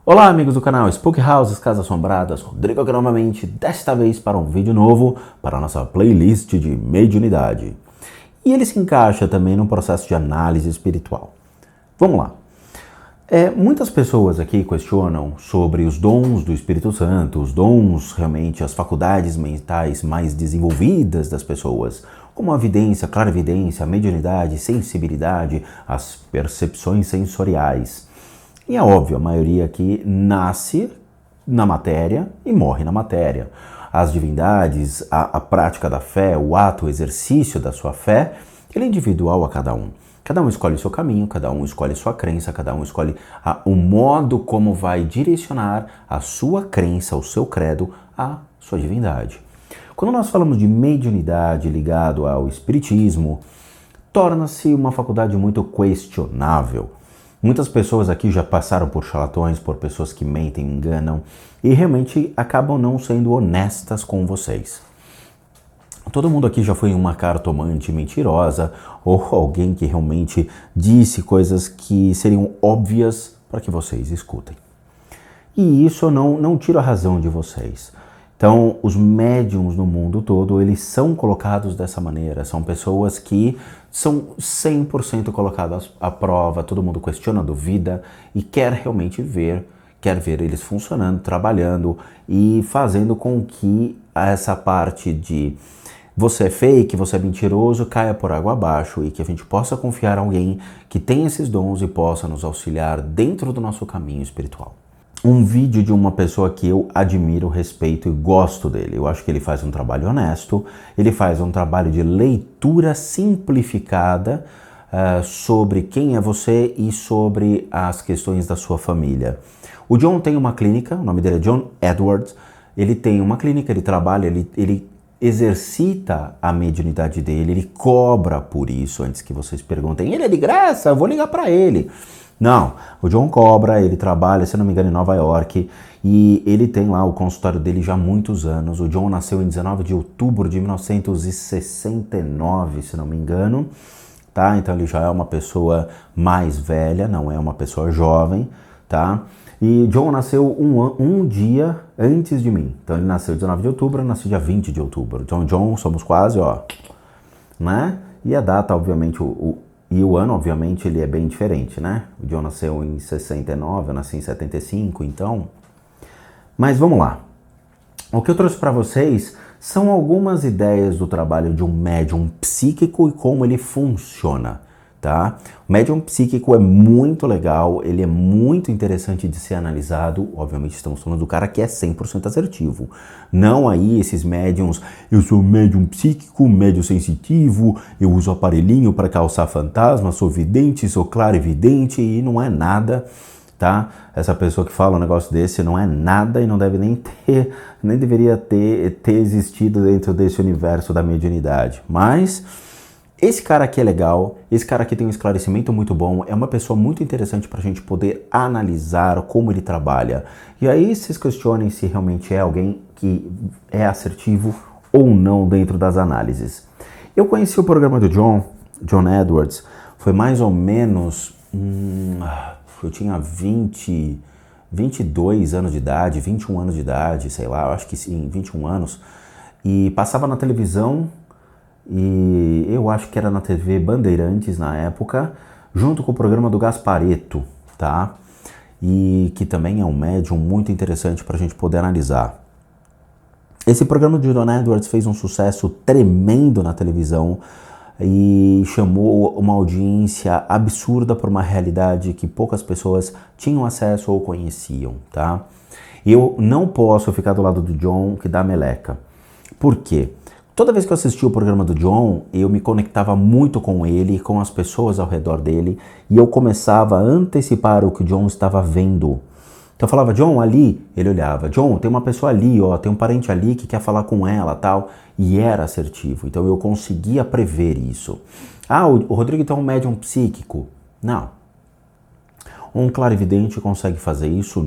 Olá amigos do canal Spook Houses Casas Assombradas, Rodrigo aqui novamente, desta vez para um vídeo novo para a nossa playlist de mediunidade. E ele se encaixa também no processo de análise espiritual. Vamos lá. Muitas pessoas aqui questionam sobre os dons do Espírito Santo, os dons realmente, as faculdades mentais mais desenvolvidas das pessoas, como a vidência, clarividência, a mediunidade, sensibilidade, as percepções sensoriais. E é óbvio, a maioria aqui nasce na matéria e morre na matéria. As divindades, a prática da fé, o ato, o exercício da sua fé, ele é individual a cada um. Cada um escolhe o seu caminho, cada um escolhe sua crença, cada um escolhe o modo como vai direcionar a sua crença, o seu credo, à sua divindade. Quando nós falamos de mediunidade ligado ao espiritismo, torna-se uma faculdade muito questionável. Muitas pessoas aqui já passaram por charlatões, por pessoas que mentem, enganam e realmente acabam não sendo honestas com vocês. Todo mundo aqui já foi uma cartomante mentirosa ou alguém que realmente disse coisas que seriam óbvias para que vocês escutem. E isso não tira a razão de vocês. Então, os médiums no mundo todo, eles são colocados dessa maneira. São pessoas que são 100% colocadas à prova, todo mundo questiona, duvida e quer realmente ver eles funcionando, trabalhando e fazendo com que essa parte de você é fake, você é mentiroso, caia por água abaixo e que a gente possa confiar em alguém que tem esses dons e possa nos auxiliar dentro do nosso caminho espiritual. Um vídeo de uma pessoa que eu admiro, respeito e gosto dele. Eu acho que ele faz um trabalho honesto, ele faz um trabalho de leitura simplificada sobre quem é você e sobre as questões da sua família. O John tem uma clínica, o nome dele é John Edwards, ele tem uma clínica, ele trabalha, ele exercita a mediunidade dele, ele cobra por isso, antes que vocês perguntem, ele é de graça, eu vou ligar para ele. Não, o John cobra, ele trabalha, se não me engano, em Nova York e ele tem lá o consultório dele já há muitos anos. O John nasceu em 19 de outubro de 1969, se não me engano, tá? Então ele já é uma pessoa mais velha, não é uma pessoa jovem, tá? E John nasceu um dia antes de mim. Então ele nasceu 19 de outubro, eu nasci dia 20 de outubro. Então John somos quase, ó, né? E a data, obviamente, e o ano, obviamente, ele é bem diferente, né? O John nasceu em 69, eu nasci em 75, então... Mas vamos lá. O que eu trouxe para vocês são algumas ideias do trabalho de um médium psíquico e como ele funciona, tá? O médium psíquico é muito legal, ele é muito interessante de ser analisado. Obviamente estamos falando do cara que é 100% assertivo. Não aí esses médiums, eu sou médium psíquico, médium sensitivo, eu uso aparelhinho para calçar fantasma, sou vidente, sou clarividente e não é nada, tá? Essa pessoa que fala um negócio desse não é nada e não deve nem deveria ter existido dentro desse universo da mediunidade. Mas... esse cara aqui é legal, esse cara aqui tem um esclarecimento muito bom, é uma pessoa muito interessante para a gente poder analisar como ele trabalha. E aí vocês questionem se realmente é alguém que é assertivo ou não dentro das análises. Eu conheci o programa do John Edwards, foi mais ou menos, eu tinha 22 anos de idade, 21 anos de idade, sei lá, eu acho que sim, 21 anos, e passava na televisão. E eu acho que era na TV Bandeirantes na época, junto com o programa do Gasparetto, tá? E que também é um médium muito interessante para a gente poder analisar. Esse programa de John Edwards fez um sucesso tremendo na televisão e chamou uma audiência absurda por uma realidade que poucas pessoas tinham acesso ou conheciam, tá? Eu não posso ficar do lado do John que dá meleca. Por quê? Toda vez que eu assistia o programa do John, eu me conectava muito com ele, com as pessoas ao redor dele, e eu começava a antecipar o que o John estava vendo. Então eu falava, John, ali, ele olhava, John, tem uma pessoa ali, ó, tem um parente ali que quer falar com ela, tal, e era assertivo, então eu conseguia prever isso. Ah, o Rodrigo então é um médium psíquico. Não. Um clarividente consegue fazer isso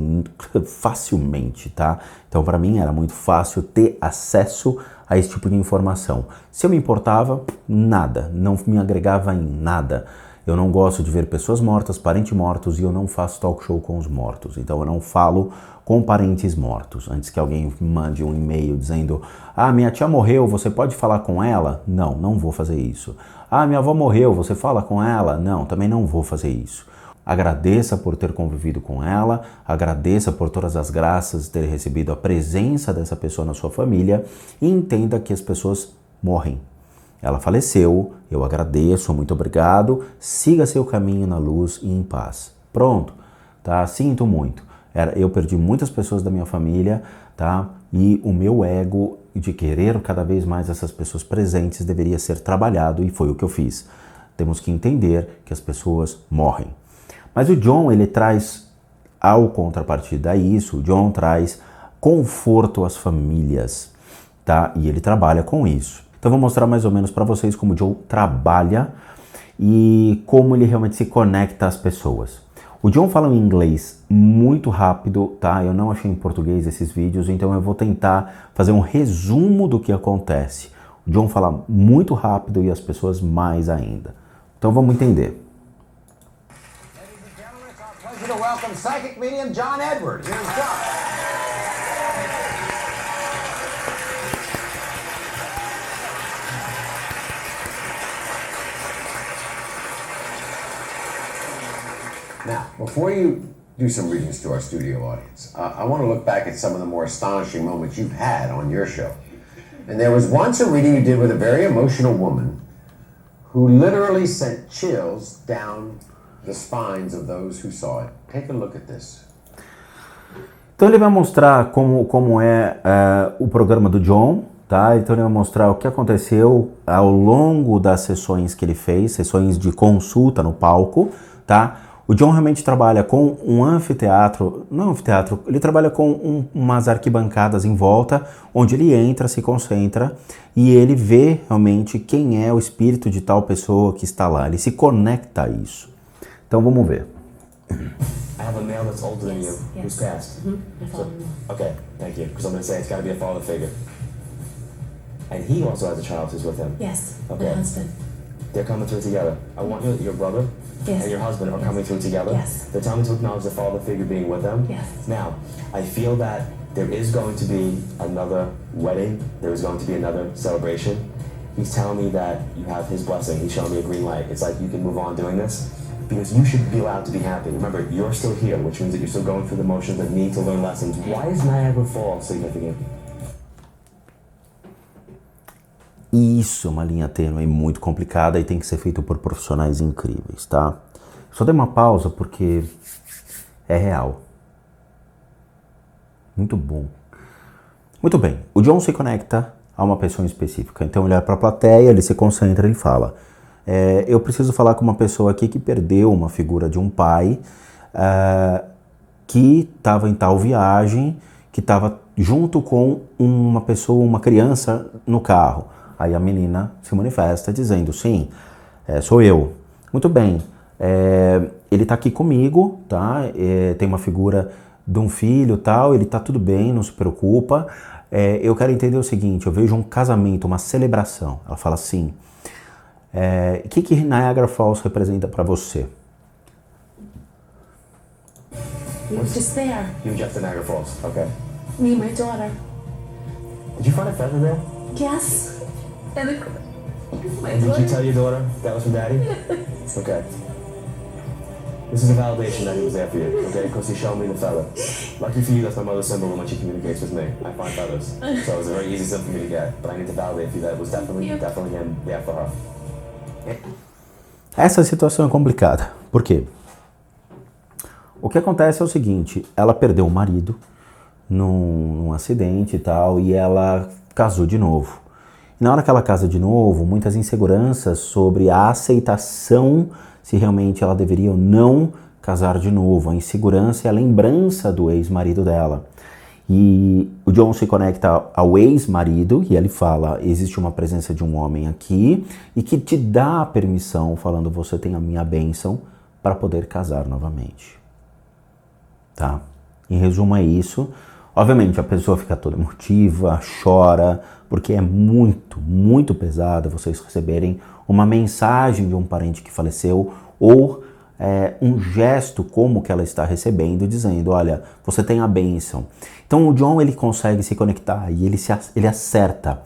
facilmente, tá? Então para mim era muito fácil ter acesso a esse tipo de informação. Se eu me importava, nada, não me agregava em nada. Eu não gosto de ver pessoas mortas, parentes mortos, e eu não faço talk show com os mortos. Então eu não falo com parentes mortos. Antes que alguém mande um e-mail dizendo: ah, minha tia morreu, você pode falar com ela? Não, não vou fazer isso. Ah, minha avó morreu, você fala com ela? Não, também não vou fazer isso. Agradeça por ter convivido com ela, agradeça por todas as graças de ter recebido a presença dessa pessoa na sua família e entenda que as pessoas morrem. Ela faleceu, eu agradeço, muito obrigado, siga seu caminho na luz e em paz. Pronto, tá? Sinto muito. Eu perdi muitas pessoas da minha família, tá? E o meu ego de querer cada vez mais essas pessoas presentes deveria ser trabalhado e foi o que eu fiz. Temos que entender que as pessoas morrem. Mas o John, ele traz, ao contrapartida a isso, o John traz conforto às famílias, tá? E ele trabalha com isso. Então eu vou mostrar mais ou menos para vocês como o John trabalha e como ele realmente se conecta às pessoas. O John fala em inglês muito rápido, tá? Eu não achei em português esses vídeos, então eu vou tentar fazer um resumo do que acontece. O John fala muito rápido e as pessoas mais ainda. Então vamos entender. To welcome psychic medium John Edwards. Here's John. Now, before you do some readings to our studio audience, I want to look back at some of the more astonishing moments you've had on your show. And there was once a reading you did with a very emotional woman who literally sent chills down the spines of those who saw it. Take a look at this. Então ele vai mostrar como é o programa do John, tá? Então ele vai mostrar o que aconteceu ao longo das sessões que ele fez, sessões de consulta no palco, tá? O John realmente trabalha com um anfiteatro, não é um anfiteatro, ele trabalha com umas arquibancadas em volta, onde ele entra, se concentra e ele vê realmente quem é o espírito de tal pessoa que está lá, ele se conecta a isso. Então vamos ver. I have a male that's older than you, who's passed. Okay, thank you. Because I'm going to say it's got to be a father figure. And he also has a child who's with him. Yes, Okay. my husband. They're coming through together. I want your brother Yes. and your husband are Yes. coming through together. Yes. They're telling me to acknowledge the father figure being with them. Yes. Now, I feel that there is going to be another wedding. There is going to be another celebration. He's telling me that you have his blessing. He's showing me a green light. It's like you can move on doing this. Because you should be allowed to be happy. Remember, you're still here, which means that you're still going through the motions of need to learn lessons. Why is Niagara Falls significant? Isso é uma linha tênue muito complicada e tem que ser feito por profissionais incríveis, tá? Só dei uma pausa porque é real. Muito bom. Muito bem, o John se conecta a uma pessoa específica. Então ele olha para a plateia, ele se concentra, ele fala: eu preciso falar com uma pessoa aqui que perdeu uma figura de um pai que estava em tal viagem, que estava junto com uma pessoa, uma criança no carro. Aí a menina se manifesta dizendo: sim, sou eu. Muito bem, ele está aqui comigo, tá? Tem uma figura de um filho tal, ele está tudo bem, não se preocupa. Eu quero entender o seguinte, eu vejo um casamento, uma celebração. Ela fala assim: o que Niagara Falls representa para você? You were just there. You were just at Niagara Falls. Okay. Me and my daughter. Did you find a feather there? Yes. And my And did you daughter. tell your daughter that was from Daddy? Okay. This is a validation that he was there for you, okay? Because he showed me the feather. Lucky for you, that's my mother's symbol when she communicates with me. I find feathers. So it was a very easy symbol for me to get. But I need to validate for you that it was definitely him there for her. Essa situação é complicada. Por quê? O que acontece é o seguinte, ela perdeu o marido num acidente e tal, e ela casou de novo. E na hora que ela casa de novo, muitas inseguranças sobre a aceitação se realmente ela deveria ou não casar de novo. A insegurança e a lembrança do ex-marido dela. E o John se conecta ao ex-marido e ele fala: existe uma presença de um homem aqui e que te dá a permissão, falando: você tem a minha bênção para poder casar novamente. Tá? Em resumo é isso. Obviamente, a pessoa fica toda emotiva, chora, porque é muito, muito pesado vocês receberem uma mensagem de um parente que faleceu ou um gesto como que ela está recebendo, dizendo, olha, você tem a bênção. Então o John, ele consegue se conectar e ele acerta.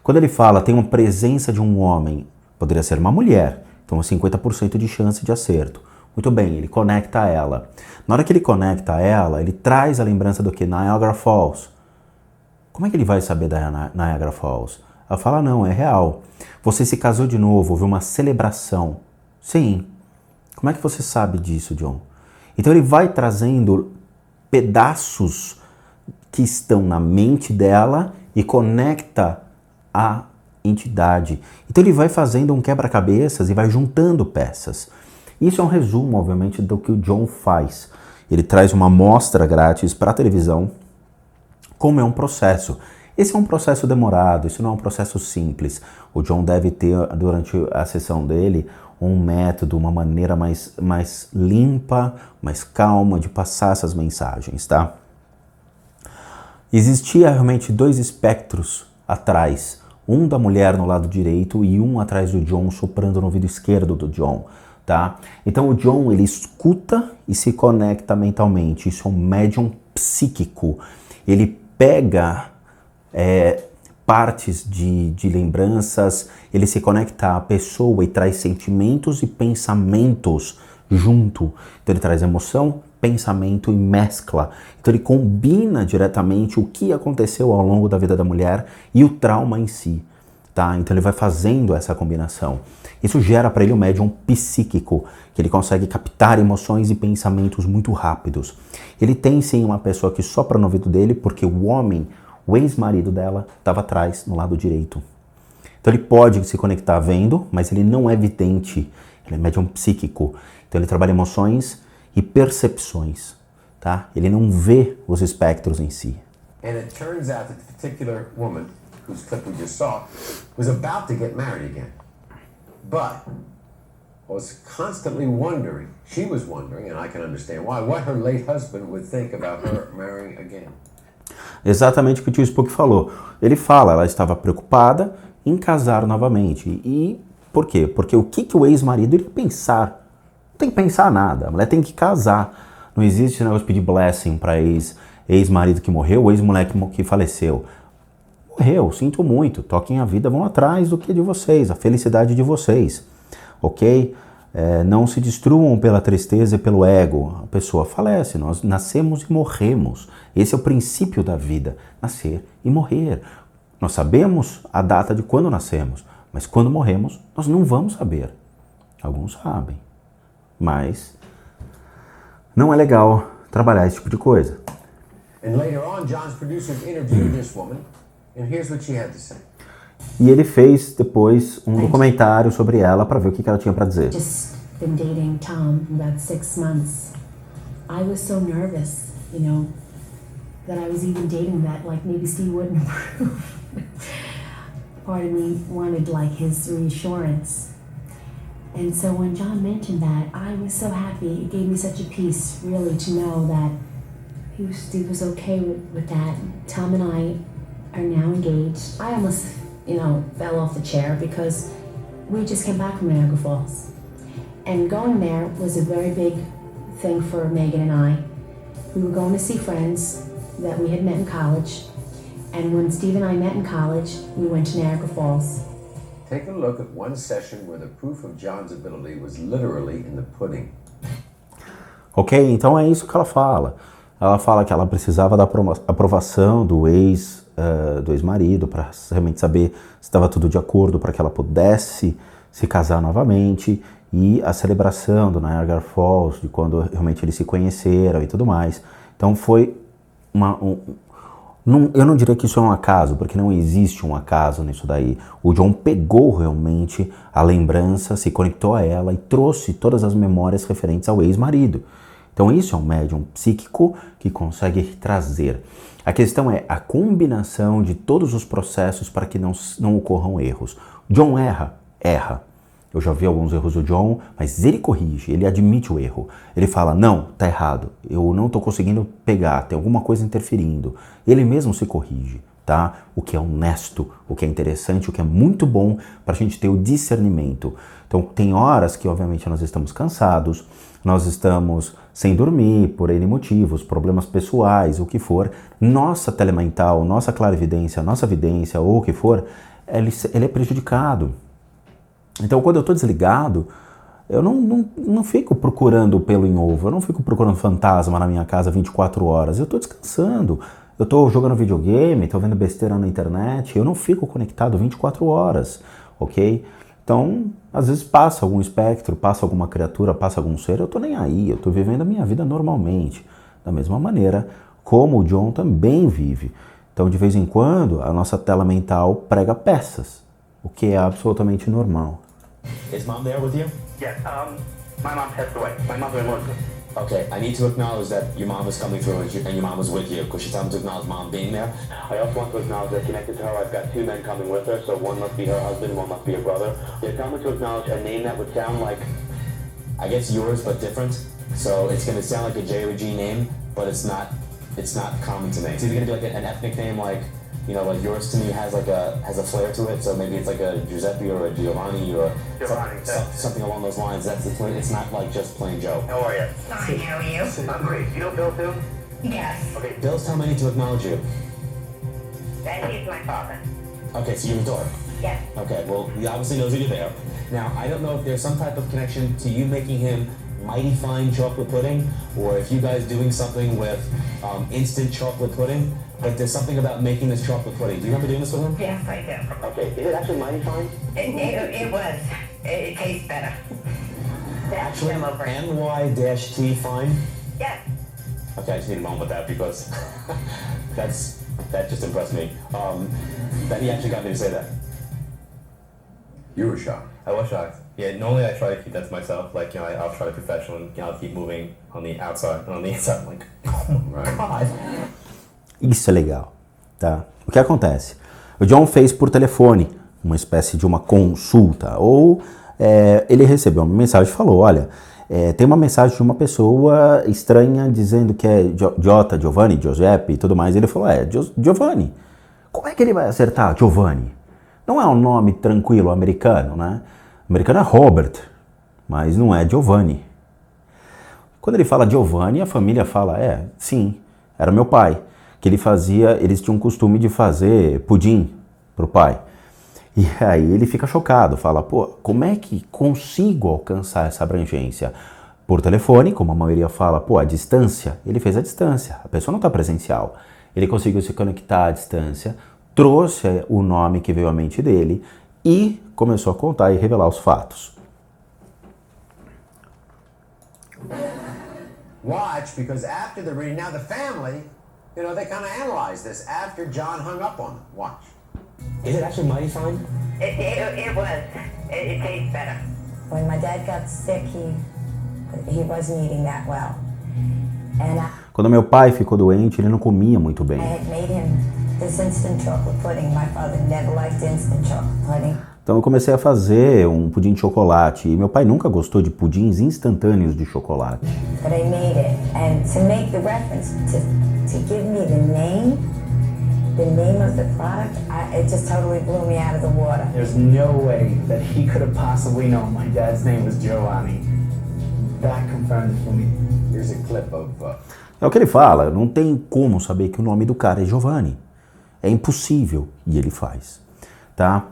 Quando ele fala, tem uma presença de um homem, poderia ser uma mulher, então 50% de chance de acerto. Muito bem, ele conecta ela. Na hora que ele conecta ela, ele traz a lembrança do que? Niagara Falls. Como é que ele vai saber da Niagara Falls? Ela fala, não, é real. Você se casou de novo, houve uma celebração. Sim. Como é que você sabe disso, John? Então ele vai trazendo pedaços que estão na mente dela e conecta a entidade. Então ele vai fazendo um quebra-cabeças e vai juntando peças. Isso é um resumo, obviamente, do que o John faz. Ele traz uma amostra grátis para a televisão, como é um processo. Esse é um processo demorado, isso não é um processo simples. O John deve ter, durante a sessão dele, um método, uma maneira mais limpa, mais calma de passar essas mensagens, tá? Existia realmente 2 espectros atrás, um da mulher no lado direito e um atrás do John, soprando no ouvido esquerdo do John, tá? Então o John, ele escuta e se conecta mentalmente, isso é um médium psíquico. Ele pega partes de lembranças, ele se conecta à pessoa e traz sentimentos e pensamentos junto. Então ele traz emoção, pensamento e mescla. Então ele combina diretamente o que aconteceu ao longo da vida da mulher e o trauma em si, tá? Então ele vai fazendo essa combinação. Isso gera para ele um médium psíquico, que ele consegue captar emoções e pensamentos muito rápidos. Ele tem sim uma pessoa que sopra no ouvido dele, porque o homem, o ex-marido dela, estava atrás, no lado direito. Então ele pode se conectar vendo, mas ele não é vidente, ele é médium psíquico. Então ele trabalha emoções e percepções, tá? Ele não vê os espectros em si. And it turns out that the particular woman, whose clip we just saw, was about to get married again. But was constantly wondering, she was wondering, and I can understand why, what her late husband would think about her marrying again. Exatamente o que o tio Spook falou. Ele fala, ela estava preocupada em casar novamente. E por quê? Porque o que o ex-marido iria pensar? Não tem que pensar nada, a mulher tem que casar. Não existe negócio de pedir blessing para ex-marido que morreu ou ex-moleque que faleceu. Morreu, sinto muito, toquem a vida, vão atrás do que de vocês, a felicidade de vocês, ok? Não se destruam pela tristeza e pelo ego, a pessoa falece, nós nascemos e morremos, esse é o princípio da vida, nascer e morrer. Nós sabemos a data de quando nascemos, mas quando morremos, nós não vamos saber. Alguns sabem, mas não é legal trabalhar esse tipo de coisa. And later on, John's producers interviewed this woman, and here's what she had to say. E ele fez depois um documentário sobre ela para ver o que ela tinha para dizer. Just been dating Tom about 6 months. I was so nervous, you know, that I was even dating that, like maybe Steve wouldn't approve. Part of me wanted like his reassurance. And so when John mentioned that, I was so happy. It gave me such a peace, really, to know that Steve was okay with that. Tom and I are now engaged. I almost, fell off the chair because we just came back from Niagara Falls. And going there was a very big thing for Megan and I. We were going to see friends that we had met in college. And when Steve and I met in college, we went to Niagara Falls. Take a look at one session where the proof of John's ability was literally in the pudding. Ok? Então é isso que ela fala. Ela fala que ela precisava da aprovação do ex-marido para realmente saber se estava tudo de acordo para que ela pudesse se casar novamente, e a celebração do Niagara Falls, de quando realmente eles se conheceram e tudo mais. Então foi eu não diria que isso é um acaso, porque não existe um acaso nisso daí. O John pegou realmente a lembrança, se conectou a ela e trouxe todas as memórias referentes ao ex-marido. Então isso é um médium psíquico que consegue trazer. A questão é a combinação de todos os processos para que não ocorram erros. John erra. Eu já vi alguns erros do John, mas ele corrige, ele admite o erro. Ele fala, não, tá errado, eu não tô conseguindo pegar, tem alguma coisa interferindo. Ele mesmo se corrige, tá? O que é honesto, o que é interessante, o que é muito bom pra gente ter o discernimento. Então tem horas que obviamente nós estamos cansados, nós estamos sem dormir por N motivos, problemas pessoais, o que for. Nossa telemental, nossa clarividência, nossa vidência ou o que for, ele é prejudicado. Então, quando eu estou desligado, eu não fico procurando pelo em ovo, eu não fico procurando fantasma na minha casa 24 horas, eu estou descansando, eu estou jogando videogame, estou vendo besteira na internet, eu não fico conectado 24 horas, ok? Então, às vezes passa algum espectro, passa alguma criatura, passa algum ser, eu estou nem aí, eu estou vivendo a minha vida normalmente, da mesma maneira como o John também vive. Então, de vez em quando, a nossa tela mental prega peças, o que é absolutamente normal. Is Mom there with you? Yes, my mom passed away. My mother-in-law. Okay, I need to acknowledge that your mom is coming through and your mom is with you. Could you tell me to acknowledge Mom being there? I also want to acknowledge that connected to her, I've got two men coming with her, so one must be her husband, one must be her brother. Yeah, tell me to acknowledge a name that would sound like... I guess yours, but different. So it's going to sound like a J or G name, but it's not common to me. It's either going to be like an ethnic name like, you know, like yours to me has a flair to it, so maybe it's like a Giuseppe or a Giovanni or something along those lines. It's not like just plain Joe. How are you? Fine, how are you? I'm great. You know Bill too? Yes, Okay, Bill's telling me to acknowledge you. that is my father. Okay, so you're his daughter. Yes. Okay, well, he obviously knows that you're there. Now, I don't know if there's some type of connection to you making him mighty fine chocolate pudding, or if you guys doing something with instant chocolate pudding, but there's something about making this chocolate pudding. Do you remember doing this with him? Yes, I do. okay. Is it actually mighty fine? It was. It tastes better. Actually, Come over. NY-T fine? Yes. Okay, I just need a moment with that because that just impressed me. That he actually got me to say that. You were shocked. I was shocked. Yeah, normally I try to keep that to myself. Like, you know, I'll try to be professional and, you know, I'll keep moving on the outside. And on the inside, I'm like, oh my Right. God. Isso é legal, tá? O que acontece? O John fez por telefone uma espécie de uma consulta, ou ele recebeu uma mensagem e falou, olha, tem uma mensagem de uma pessoa estranha dizendo que é Jota, Giovanni, Giuseppe e tudo mais. Ele falou, Giovanni. Como é que ele vai acertar Giovanni? Não é um nome tranquilo americano, né? Americano é Robert, mas não é Giovanni. Quando ele fala Giovanni, a família fala, sim, era meu pai. Que eles tinham o costume de fazer pudim pro pai. E aí ele fica chocado, fala, pô, como é que consigo alcançar essa abrangência? Por telefone, como a maioria fala, pô, a distância, ele fez a distância, a pessoa não está presencial. Ele conseguiu se conectar à distância, trouxe o nome que veio à mente dele e começou a contar e revelar os fatos. Watch, because after the reading, now the family, you know, they kind of analyzed this after John hung up on them. Watch. Is it actually mighty fine? It was. It tastes better. When my dad got sick, he wasn't eating that well. And Quando meu pai ficou doente, ele não comia muito bem. I had made him this instant chocolate pudding. My father never liked instant chocolate pudding. Então eu comecei a fazer um pudim de chocolate e meu pai nunca gostou de pudins instantâneos de chocolate. But I made it. And to make the reference, to give me the name of the product, it just totally blew me out of the water. There's no way that he could have possibly known my dad's name was Giovanni. That confirmed it for me. Here's a clip of... É o que ele fala, não tem como saber que o nome do cara é Giovanni. É impossível, e ele faz, tá?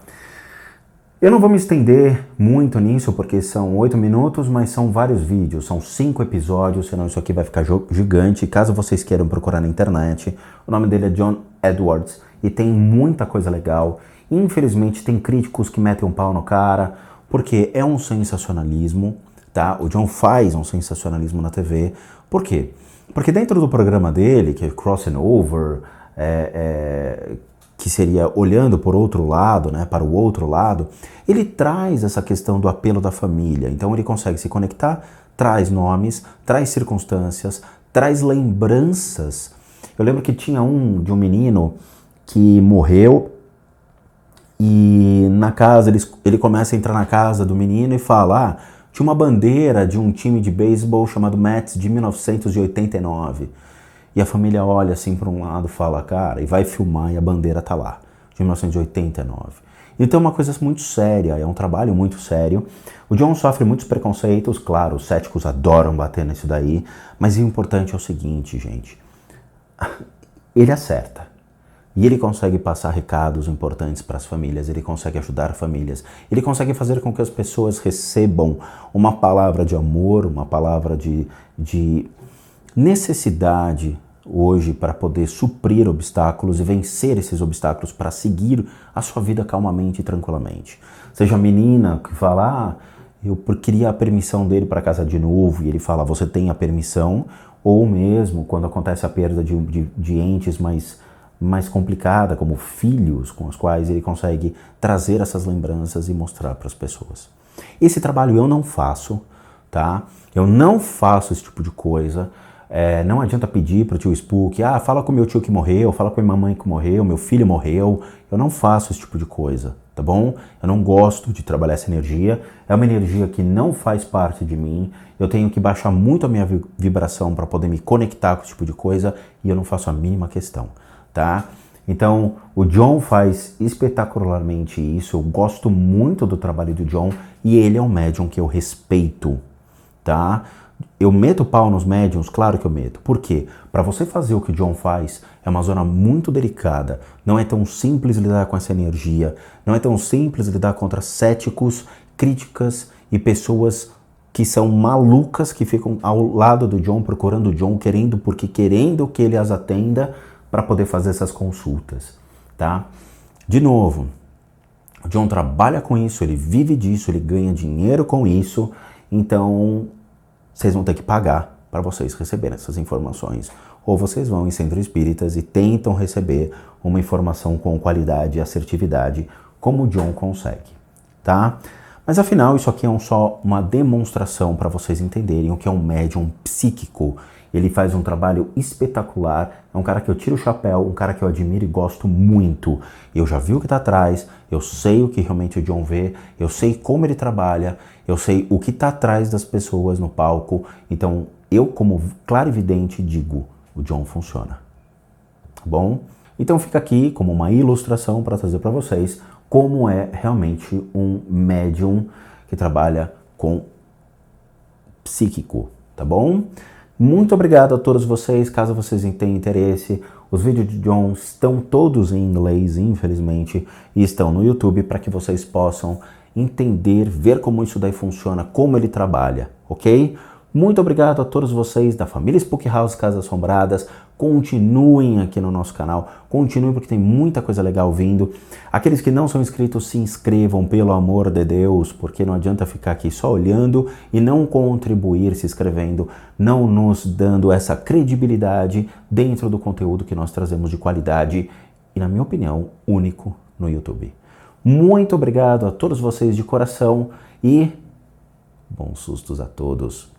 Eu não vou me estender muito nisso, porque são 8 minutos, mas são vários vídeos, são 5 episódios, senão isso aqui vai ficar gigante. Caso vocês queiram procurar na internet, o nome dele é John Edwards, e tem muita coisa legal. Infelizmente tem críticos que metem um pau no cara, porque é um sensacionalismo, tá? O John faz um sensacionalismo na TV. Por quê? Porque dentro do programa dele, que é Crossing Over, que seria olhando por outro lado, né, para o outro lado, ele traz essa questão do apelo da família. Então ele consegue se conectar, traz nomes, traz circunstâncias, traz lembranças. Eu lembro que tinha de um menino que morreu e na casa, ele começa a entrar na casa do menino e fala, tinha uma bandeira de um time de beisebol chamado Mets de 1989. E a família olha assim para um lado, fala, cara, e vai filmar e a bandeira tá lá, de 1989. Então é uma coisa muito séria, é um trabalho muito sério. O John sofre muitos preconceitos, claro, os céticos adoram bater nisso daí, mas o importante é o seguinte, gente, ele acerta. E ele consegue passar recados importantes para as famílias, ele consegue ajudar famílias, ele consegue fazer com que as pessoas recebam uma palavra de amor, uma palavra de necessidade hoje para poder suprir obstáculos e vencer esses obstáculos para seguir a sua vida calmamente e tranquilamente. Seja a menina que fala, eu queria a permissão dele para casar de novo, e ele fala, você tem a permissão, ou mesmo quando acontece a perda de entes mais complicada, como filhos, com os quais ele consegue trazer essas lembranças e mostrar para as pessoas. Esse trabalho eu não faço, tá? Eu não faço esse tipo de coisa. Não adianta pedir para o tio Spook, fala com meu tio que morreu, fala com a minha mãe que morreu, meu filho morreu. Eu não faço esse tipo de coisa, tá bom? Eu não gosto de trabalhar essa energia. É uma energia que não faz parte de mim. Eu tenho que baixar muito a minha vibração para poder me conectar com esse tipo de coisa e eu não faço a mínima questão. Tá? Então, o John faz espetacularmente isso, eu gosto muito do trabalho do John e ele é um médium que eu respeito, tá? Eu meto pau nos médiums? Claro que eu meto. Por quê? Para você fazer o que o John faz, é uma zona muito delicada, não é tão simples lidar com essa energia, não é tão simples lidar contra céticos, críticas e pessoas que são malucas, que ficam ao lado do John, procurando o John, querendo que ele as atenda, para poder fazer essas consultas, tá? De novo, o John trabalha com isso, ele vive disso, ele ganha dinheiro com isso, então vocês vão ter que pagar para vocês receberem essas informações. Ou vocês vão em centros espíritas e tentam receber uma informação com qualidade e assertividade, como o John consegue, tá? Mas afinal, isso aqui é só uma demonstração para vocês entenderem o que é um médium psíquico. Ele faz um trabalho espetacular, é um cara que eu tiro o chapéu, um cara que eu admiro e gosto muito. Eu já vi o que está atrás, eu sei o que realmente o John vê, eu sei como ele trabalha, eu sei o que está atrás das pessoas no palco. Então, eu como clarividente digo, o John funciona. Tá bom? Então fica aqui como uma ilustração para trazer para vocês como é realmente um médium que trabalha com psíquico, tá bom? Muito obrigado a todos vocês, caso vocês tenham interesse. Os vídeos de John estão todos em inglês, infelizmente, e estão no YouTube para que vocês possam entender, ver como isso daí funciona, como ele trabalha, ok? Muito obrigado a todos vocês da família Spook House Casas Assombradas. Continuem aqui no nosso canal, continuem porque tem muita coisa legal vindo. Aqueles que não são inscritos, se inscrevam, pelo amor de Deus, porque não adianta ficar aqui só olhando e não contribuir se inscrevendo, não nos dando essa credibilidade dentro do conteúdo que nós trazemos de qualidade e, na minha opinião, único no YouTube. Muito obrigado a todos vocês de coração e bons sustos a todos.